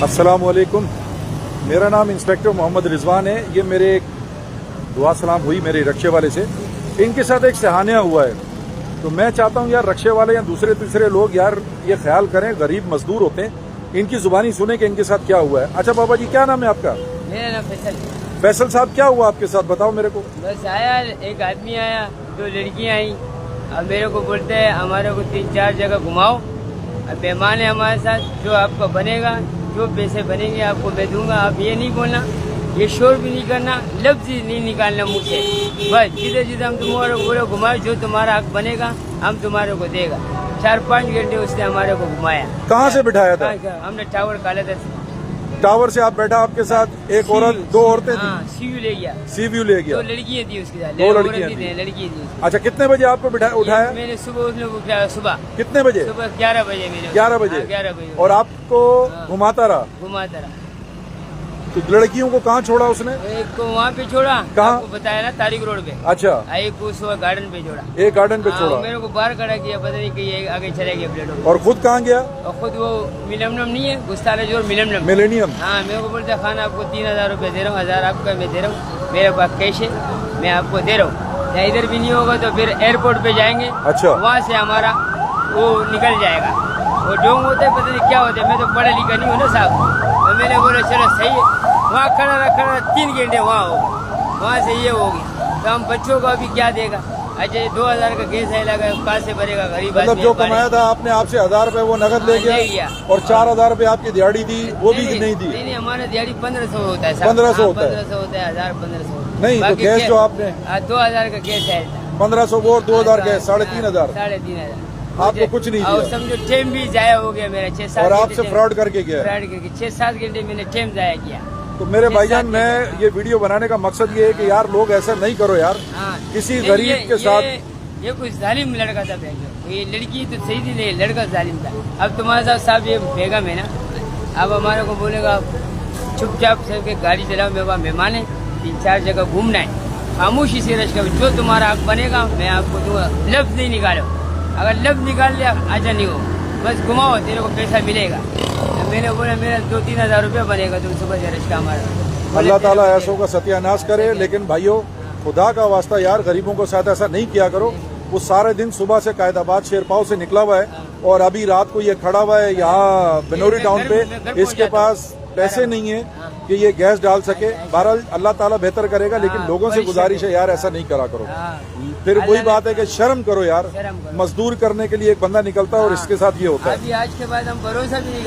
अस्सलाम वालेकुम। मेरा नाम इंस्पेक्टर मोहम्मद रिजवान है। ये मेरे एक दुआ सलाम हुई मेरे रक्शे वाले से, इनके साथ एक सहानिया हुआ है। तो मैं चाहता हूँ यार रक्शे वाले या दूसरे तीसरे लोग यार ये ख्याल करें, गरीब मजदूर होते हैं, इनकी जुबानी सुने कि इनके साथ क्या हुआ है। अच्छा बाबा जी, क्या नाम है आपका? मेरा नाम फैसल। फैसल साहब, क्या हुआ आपके साथ, बताओ मेरे को। बस आया, एक आदमी आया, 2 लड़कियां आई। अब मेरे को बोलते हैं हमारे को 3-4 जगह घुमाओ। अब मेहमान है हमारे साथ, जो आपका बनेगा, जो पैसे बनेंगे आपको मैं दूंगा। आप ये नहीं बोलना, ये शोर भी नहीं करना, लफ्ज नहीं निकालना मुँह से। बस जिधर जिधर हम तुम्हारे बोले घुमाए, जो तुम्हारा हक बनेगा हम तुम्हारे को देगा। 4-5 घंटे उसने हमारे को घुमाया। कहाँ से बिठाया था? हमने टावर काला था। टावर से आप बैठा, आपके साथ एक औरत, 2 औरतें थी? सीयू ले गया। सीव्यू ले गया। 2 लड़कियां थी उसके साथ। 2 लड़कियां थी। लड़की थी। अच्छा, कितने बजे आपको उठाया? मैंने सुबह उसने उठाया। सुबह कितने बजे? सुबह 11 बजे मैंने। 11 बजे? 11 बजे। और आपको घुमाता रहा? घुमाता रहा। तो लड़कियों को कहाँ छोड़ा उसने? एक को वहाँ पे छोड़ा, कहाँ? आपको बताया ना, तारिक रोड पे। अच्छा, एक को सुबह गार्डन पे छोड़ा। एक गार्डन पे हाँ, छोड़ा। मेरे को बाहर खड़ा किया, पता नहीं कि ये आगे चले गया प्लेटों पे। और खुद कहाँ गया? और खुद वो मिलमनम नहीं है, गुस्ताले जोर मिलमनम। मिलेनियम। हाँ, मेरे को बोलता खाना आपको 3000 रुपये दे रहा हूँ, 1000 आपका मैं दे रहा हूँ, मेरे पास कैश है, मैं आपको दे रहा हूँ। या इधर भी नहीं होगा तो फिर एयरपोर्ट पे जाएंगे। अच्छा। वहाँ से हमारा वो निकल जाएगा। वो डोंग होता है, पता नहीं क्या होता है, मैं तो पढ़ा लिखा नहीं हूँ ना साहब। तो मैंने बोला चलो सही है। वहाँ खड़ा 3 घंटे वहाँ हो, वहाँ से ये होगी। तो हम बच्चों को अभी क्या देगा? अच्छा, 2000 का गैस है लगा, कहाँ से भरेगा गरीब आदमी? मतलब जो कमाया था आपने, आपसे 1000 रुपए वो नगद ले गया, और 4000 रुपए आपकी दिहाड़ी दी, वो भी नहीं दी? नहीं, हमारा दिहाड़ी 1500 होता है। 1500 होता है? 1500 होता है, 1500 नहीं, तो गैस जो आपने 2000 का गैस है। 1500 वो, 2000 गैस, 3500। 3500 आपको कुछ नहीं और दिया? समझो टाइम भी जाया हो गया मेरा। 6-7 और आपसे फ्रॉड करके गया? फ्रॉड करके 6-7 घंटे मैंने टाइम जाया किया। तो मेरे भाईजान, मैं ये वीडियो बनाने का मकसद ये है कि यार लोग ऐसा नहीं करो यार। हाँ, किसी गरीब के साथ। ये कुछ जालिम लड़का था भेजो। ये लड़की तो सही थी, नहीं लड़का जालिम था। अब तुम्हारे साथ साहब ये बेगम है ना, अब हमारे को बोलेगा चुपचाप सबके गाड़ी चलाओ, मेरे पास मेहमान है, 3-4 जगह घूमना है, खामोशी से रश कर, जो तुम्हारा हक बनेगा मैं आपको दूंगा। लफ्ज नहीं निकालो, अगर लफ्ज निकाल लिया अच्छा नहीं हो, बस घुमाओ, तेरे को पैसा मिलेगा। तो मैंने बोला मेरा 2-3 हजार रुपया बनेगा तुम सुबह से रश का हमारा। अल्लाह ताला ऐसों का सत्यानाश करे। लेकिन भाइयों, खुदा का वास्ता यार, गरीबों के साथ ऐसा नहीं किया करो। वो सारे दिन सुबह से कायदाबाद शेरपाव से निकला हुआ है, और अभी रात को ये खड़ा हुआ है यहाँ बिनोरी टाउन पे। इसके पास पैसे नहीं है कि ये गैस डाल सके। बहरहाल अल्लाह ताला बेहतर करेगा, लेकिन लोगों से गुजारिश है यार, ऐसा नहीं करा करो। फिर वही बात है कि शर्म करो यार। मजदूर करने के लिए एक बंदा निकलता है और इसके साथ ये होता है। अभी आज के बाद हम भरोसा भी नहीं